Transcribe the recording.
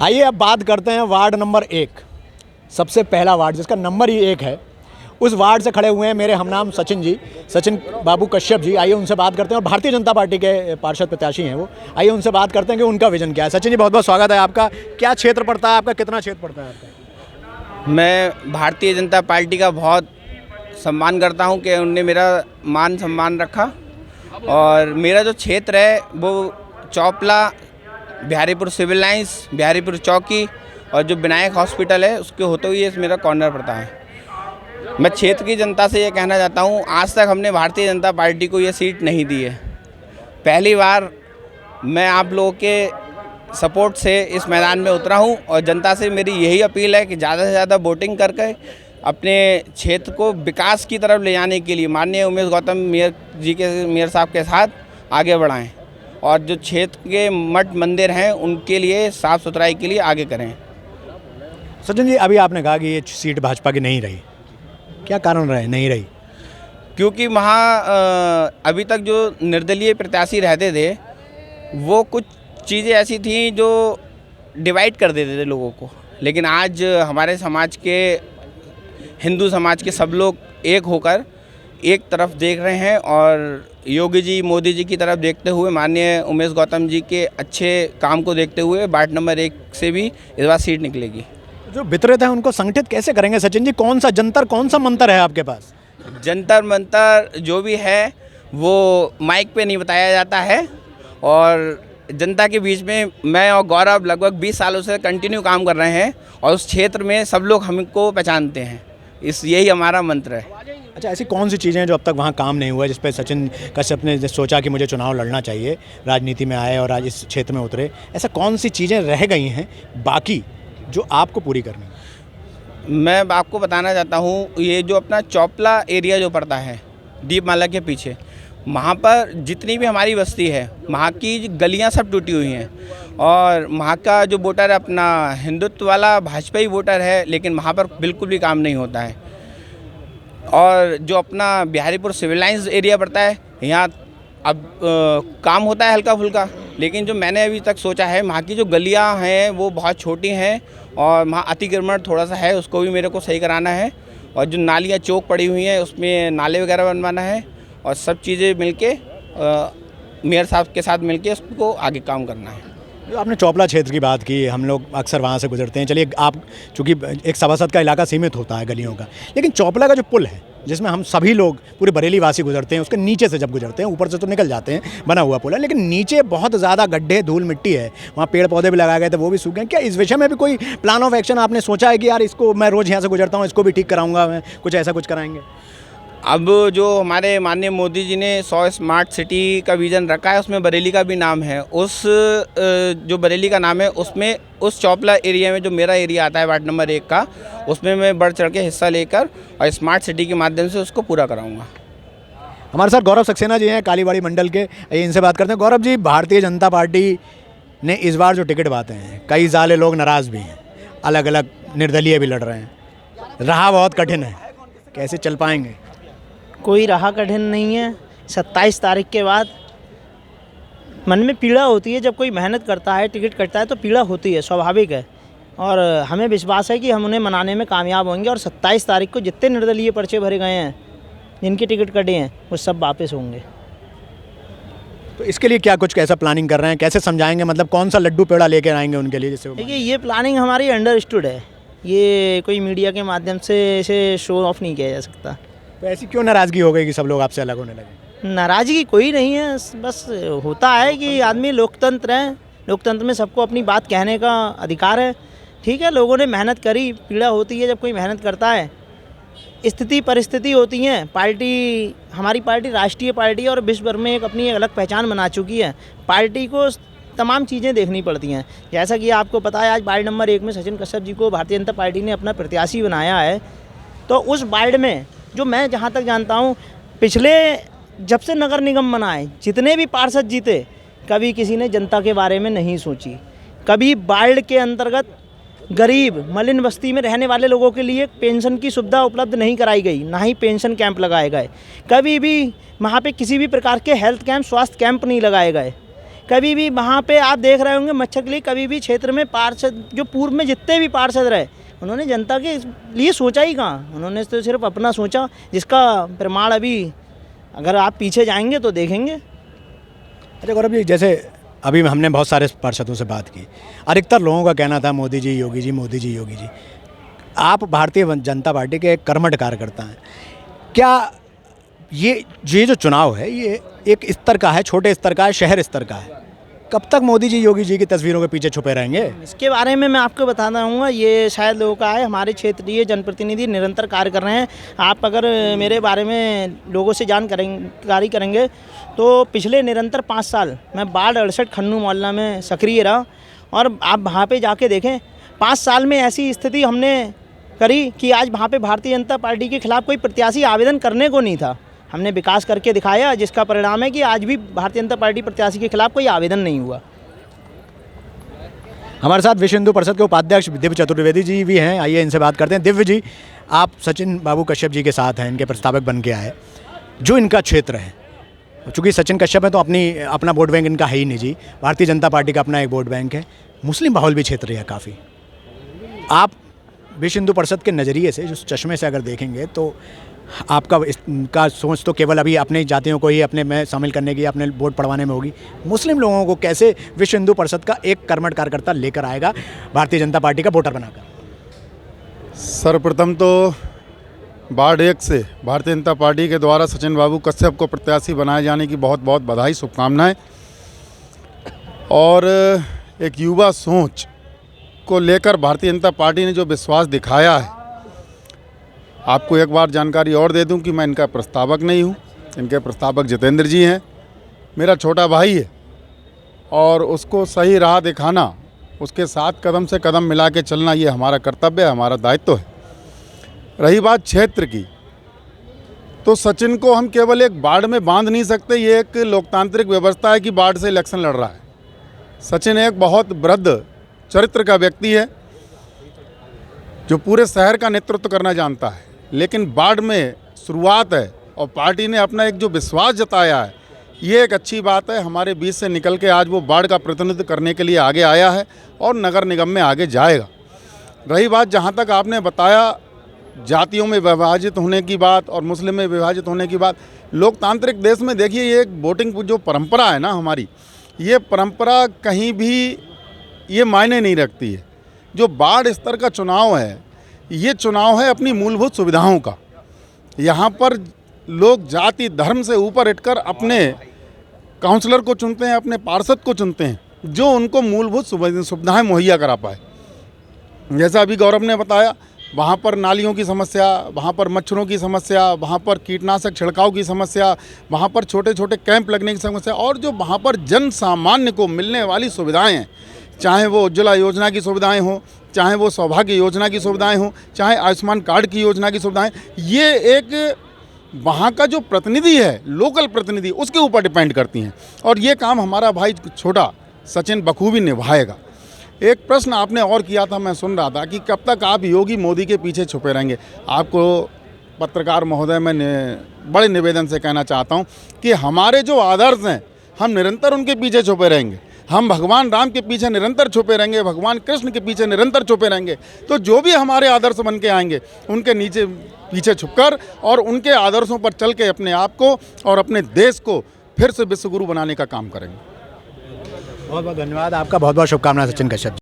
आइए अब बात करते हैं वार्ड नंबर 1, सबसे पहला वार्ड जिसका नंबर ही 1 है। उस वार्ड से खड़े हुए हैं मेरे हमनाम सचिन बाबू कश्यप जी। आइए उनसे बात करते हैं, और भारतीय जनता पार्टी के पार्षद प्रत्याशी हैं वो। आइए उनसे बात करते हैं कि उनका विजन क्या है। सचिन जी, बहुत बहुत स्वागत है आपका। क्या क्षेत्र पड़ता है आपका, कितना क्षेत्र पड़ता है आपका? मैं भारतीय जनता पार्टी का बहुत सम्मान करता हूं कि उनने मेरा मान सम्मान रखा, और मेरा जो क्षेत्र है वो चौपला, बिहारीपुर सिविल लाइंस, बिहारीपुर चौकी और जो विनायक हॉस्पिटल है उसके होते हुए मेरा कॉर्नर पड़ता है। मैं क्षेत्र की जनता से ये कहना चाहता हूँ, आज तक हमने भारतीय जनता पार्टी को ये सीट नहीं दी है। पहली बार मैं आप लोगों के सपोर्ट से इस मैदान में उतरा हूँ, और जनता से मेरी यही अपील है कि ज़्यादा से ज़्यादा वोटिंग करके अपने क्षेत्र को विकास की तरफ ले जाने के लिए माननीय उमेश गौतम मेयर साहब के साथ आगे बढ़ाएं, और जो क्षेत्र के मठ मंदिर हैं उनके लिए साफ़ सुथराई के लिए आगे करें। सचिन जी, अभी आपने कहा कि ये सीट भाजपा की नहीं रही, क्या कारण रहे नहीं रही? क्योंकि वहाँ अभी तक जो निर्दलीय प्रत्याशी रहते थे वो कुछ चीज़ें ऐसी थी जो डिवाइड कर देते थे लोगों को, लेकिन आज हमारे समाज के, हिंदू समाज के सब लोग एक होकर एक तरफ देख रहे हैं, और योगी जी, मोदी जी की तरफ देखते हुए, माननीय उमेश गौतम जी के अच्छे काम को देखते हुए वार्ड नंबर 1 से भी इस बार सीट निकलेगी। जो वितरित है उनको संगठित कैसे करेंगे सचिन जी? कौन सा जंतर, कौन सा मंत्र है आपके पास? जंतर मंतर जो भी है वो माइक पे नहीं बताया जाता है, और जनता के बीच में मैं और गौरव लगभग 20 सालों से कंटिन्यू काम कर रहे हैं, और उस क्षेत्र में सब लोग हमको पहचानते हैं। यही हमारा मंत्र है। अच्छा, ऐसी कौन सी चीज़ें हैं जो अब तक वहाँ काम नहीं हुआ, जिस पे सचिन कश्यप ने सोचा कि मुझे चुनाव लड़ना चाहिए, राजनीति में आए और आज इस क्षेत्र में उतरे? ऐसा कौन सी चीज़ें रह गई हैं बाकी जो आपको पूरी करनी है? मैं आपको बताना चाहता हूँ, ये जो अपना चौपला एरिया जो पड़ता है दीपमाला के पीछे, वहाँ पर जितनी भी हमारी बस्ती है, वहाँ की गलियाँ सब टूटी हुई हैं, और वहाँ का जो वोटर है अपना हिंदुत्व वाला भाजपा ही वोटर है, लेकिन वहाँ पर बिल्कुल भी काम नहीं होता है। और जो अपना बिहारीपुर सिविल लाइंस एरिया पड़ता है, यहाँ अब काम होता है हल्का फुल्का, लेकिन जो मैंने अभी तक सोचा है, वहाँ की जो गलियाँ हैं वो बहुत छोटी हैं, और वहाँ अतिक्रमण थोड़ा सा है, उसको भी मेरे को सही कराना है, और जो नालियाँ चौक पड़ी हुई हैं उसमें नाले वगैरह बनवाना है, और सब चीज़ें मिलके मेयर साहब के साथ मिलके उसको आगे काम करना है। जो आपने चौपला क्षेत्र की बात की, हम लोग अक्सर वहाँ से गुजरते हैं। चलिए, आप चूँकि एक सभासद का इलाका सीमित होता है गलियों का, लेकिन चौपला का जो पुल है जिसमें हम सभी लोग, पूरे बरेली वासी गुजरते हैं, उसके नीचे से जब गुजरते हैं, ऊपर से तो निकल जाते हैं, बना हुआ पुल है, लेकिन नीचे बहुत ज़्यादा गड्ढे, धूल मिट्टी है। वहाँ पेड़ पौधे भी लगाए गए थे, वो भी सूख गए। क्या इस विषय में भी कोई प्लान ऑफ एक्शन आपने सोचा है कि यार इसको, मैं रोज़ यहाँ से गुजरता हूँ, इसको भी ठीक कराऊंगा मैं, कुछ ऐसा कुछ कराएंगे? अब जो हमारे माननीय मोदी जी ने 100 स्मार्ट सिटी का विज़न रखा है, उसमें बरेली का भी नाम है। उस जो बरेली का नाम है उसमें, उस चौपला एरिया में जो मेरा एरिया आता है वार्ड नंबर 1 का, उसमें मैं बढ़ चढ़ के हिस्सा लेकर और स्मार्ट सिटी के माध्यम से उसको पूरा कराऊंगा। हमारे साथ गौरव सक्सेना जी हैं, कालीबाड़ी मंडल के। इनसे बात करते हैं। गौरव जी, भारतीय जनता पार्टी ने इस बार जो टिकट बांटे हैं, कई सारे लोग नाराज़ भी हैं, अलग अलग निर्दलीय भी लड़ रहे हैं, राह बहुत कठिन है, कैसे चल पाएंगे? कोई राह कठिन नहीं है। 27 तारीख के बाद मन में पीड़ा होती है, जब कोई मेहनत करता है, टिकट कटता है तो पीड़ा होती है, स्वाभाविक है, और हमें विश्वास है कि हम उन्हें मनाने में कामयाब होंगे, और 27 तारीख को जितने निर्दलीय पर्चे भरे गए हैं, जिनके टिकट कटे हैं, वो सब वापस होंगे। तो इसके लिए क्या कुछ कैसा प्लानिंग कर रहे हैं, कैसे समझाएंगे, मतलब कौन सा लड्डू पेड़ा लेकर आएंगे उनके लिए? जैसे देखिए, ये प्लानिंग हमारी अंडरस्टूड है, ये कोई मीडिया के माध्यम से इसे शो ऑफ नहीं किया जा सकता। तो ऐसी क्यों नाराज़गी हो गई कि सब लोग आपसे अलग होने लगे? नाराज़गी कोई नहीं है, बस होता है कि आदमी लोकतंत्र है, लोकतंत्र में सबको अपनी बात कहने का अधिकार है। ठीक है, लोगों ने मेहनत करी, पीड़ा होती है जब कोई मेहनत करता है, स्थिति परिस्थिति होती हैं। पार्टी, हमारी पार्टी राष्ट्रीय पार्टी है और विश्व भर में एक अपनी एक अलग पहचान बना चुकी है। पार्टी को तमाम चीज़ें देखनी पड़ती हैं। जैसा कि आपको पता है, आज वार्ड नंबर 1 में सचिन कश्यप जी को भारतीय जनता पार्टी ने अपना प्रत्याशी बनाया है, तो उस वार्ड में जो मैं जहाँ तक जानता हूँ, पिछले जब से नगर निगम बना है, जितने भी पार्षद जीते, कभी किसी ने जनता के बारे में नहीं सोची। कभी वार्ड के अंतर्गत गरीब मलिन बस्ती में रहने वाले लोगों के लिए पेंशन की सुविधा उपलब्ध नहीं कराई गई, ना ही पेंशन कैंप लगाए गए। कभी भी वहाँ पे किसी भी प्रकार के हेल्थ कैंप, स्वास्थ्य कैंप नहीं लगाए गए। कभी भी वहाँ पे आप देख रहे होंगे मच्छर के लिए कभी भी क्षेत्र में पार्षद, जो पूर्व में जितने भी पार्षद रहे, उन्होंने जनता के लिए सोचा ही कहाँ। उन्होंने तो सिर्फ अपना सोचा, जिसका प्रमाण अभी अगर आप पीछे जाएंगे तो देखेंगे। अच्छा गौरव जी, जैसे अभी हमने बहुत सारे पार्षदों से बात की, अधिकतर लोगों का कहना था मोदी जी योगी जी, मोदी जी योगी जी। आप भारतीय जनता पार्टी के एक कर्मठ कार्यकर्ता हैं, क्या ये जो चुनाव है ये एक स्तर का है, छोटे स्तर का है, शहर स्तर का है? कब तक मोदी जी योगी जी की तस्वीरों के पीछे छुपे रहेंगे? इसके बारे में मैं आपको बताना चाहूँगा, ये शायद लोगों का है, हमारे क्षेत्रीय जनप्रतिनिधि निरंतर कार्य कर रहे हैं। आप अगर मेरे बारे में लोगों से जानकारी करेंगे तो पिछले निरंतर 5 साल मैं वार्ड 68 खन्नू मोहल्ला में सक्रिय रहा, और आप वहाँ पे जाके देखें 5 साल में ऐसी स्थिति हमने करी कि आज वहाँ पे भारतीय जनता पार्टी के खिलाफ कोई प्रत्याशी आवेदन करने को नहीं था। हमने विकास करके दिखाया, जिसका परिणाम है कि आज भी भारतीय जनता पार्टी प्रत्याशी के खिलाफ कोई आवेदन नहीं हुआ। हमारे साथ विश्व हिंदू परिषद के उपाध्यक्ष दिव्य चतुर्वेदी जी भी हैं, आइए इनसे बात करते हैं। दिव्य जी, आप सचिन बाबू कश्यप जी के साथ हैं, इनके प्रस्तावक बन के आए, जो इनका क्षेत्र है, चूँकि सचिन कश्यप है तो अपना वोट बैंक इनका है ही नहीं जी, भारतीय जनता पार्टी का अपना एक वोट बैंक है, मुस्लिम माहौल भी क्षेत्र है काफ़ी। आप विश्व हिंदू परिषद के नज़रिए से, जो चश्मे से अगर देखेंगे, तो आपका सोच तो केवल अभी अपने जातियों को ही अपने में शामिल करने की, अपने वोट पड़वाने में होगी। मुस्लिम लोगों को कैसे विश्व हिंदू परिषद का एक कर्मठ कार्यकर्ता लेकर आएगा भारतीय जनता पार्टी का वोटर बनाकर? सर्वप्रथम तो वार्ड 1 से भारतीय जनता पार्टी के द्वारा सचिन बाबू कश्यप को प्रत्याशी बनाए जाने की बहुत बहुत बधाई, शुभकामनाएं। और एक युवा सोच को लेकर भारतीय जनता पार्टी ने जो विश्वास दिखाया है, आपको एक बार जानकारी और दे दूं कि मैं इनका प्रस्तावक नहीं हूं, इनके प्रस्तावक जितेंद्र जी हैं, मेरा छोटा भाई है, और उसको सही राह दिखाना, उसके साथ कदम से कदम मिला के चलना, ये हमारा कर्तव्य है, हमारा दायित्व है। रही बात क्षेत्र की, तो सचिन को हम केवल एक वार्ड में बांध नहीं सकते। ये एक लोकतांत्रिक व्यवस्था है कि वार्ड से इलेक्शन लड़ रहा है। सचिन एक बहुत वृद्ध चरित्र का व्यक्ति है, जो पूरे शहर का नेतृत्व करना जानता है, लेकिन वार्ड में शुरुआत है और पार्टी ने अपना एक जो विश्वास जताया है, ये एक अच्छी बात है। हमारे बीच से निकल के आज वो वार्ड का प्रतिनिधित्व करने के लिए आगे आया है और नगर निगम में आगे जाएगा। रही बात, जहाँ तक आपने बताया जातियों में विभाजित होने की बात और मुस्लिम में विभाजित होने की बात, लोकतांत्रिक देश में देखिए, ये एक वोटिंग जो परंपरा है ना हमारी, ये परंपरा कहीं भी ये मायने नहीं रखती है। जो वार्ड स्तर का चुनाव है, ये चुनाव है अपनी मूलभूत सुविधाओं का। यहाँ पर लोग जाति धर्म से ऊपर उठकर अपने काउंसलर को चुनते हैं, अपने पार्षद को चुनते हैं, जो उनको मूलभूत सुविधाएं मुहैया करा पाए। जैसा अभी गौरव ने बताया, वहाँ पर नालियों की समस्या, वहाँ पर मच्छरों की समस्या, वहाँ पर कीटनाशक छिड़काव की समस्या, वहाँ पर छोटे छोटे कैंप लगने की समस्या, और जो वहाँ पर जन सामान्य को मिलने वाली सुविधाएँ हैं, चाहे वो उज्ज्वला योजना की सुविधाएं हों, चाहे वो सौभाग्य योजना की सुविधाएं हों, चाहे आयुष्मान कार्ड की योजना की सुविधाएं, ये एक वहाँ का जो प्रतिनिधि है, लोकल प्रतिनिधि, उसके ऊपर डिपेंड करती हैं। और ये काम हमारा भाई छोटा सचिन बखूबी निभाएगा। एक प्रश्न आपने और किया था, मैं सुन रहा था कि कब तक आप योगी मोदी के पीछे छुपे रहेंगे। आपको पत्रकार महोदय, मैं बड़े निवेदन से कहना चाहता हूँ कि हमारे जो आदर्श हैं, हम निरंतर उनके पीछे छुपे रहेंगे। हम भगवान राम के पीछे निरंतर छुपे रहेंगे, भगवान कृष्ण के पीछे निरंतर छुपे रहेंगे। तो जो भी हमारे आदर्श बन के आएंगे, उनके पीछे छुपकर और उनके आदर्शों पर चल के अपने आप को और अपने देश को फिर से विश्वगुरु बनाने का काम करेंगे। बहुत बहुत धन्यवाद आपका, बहुत बहुत शुभकामनाएं सचिन कश्यप।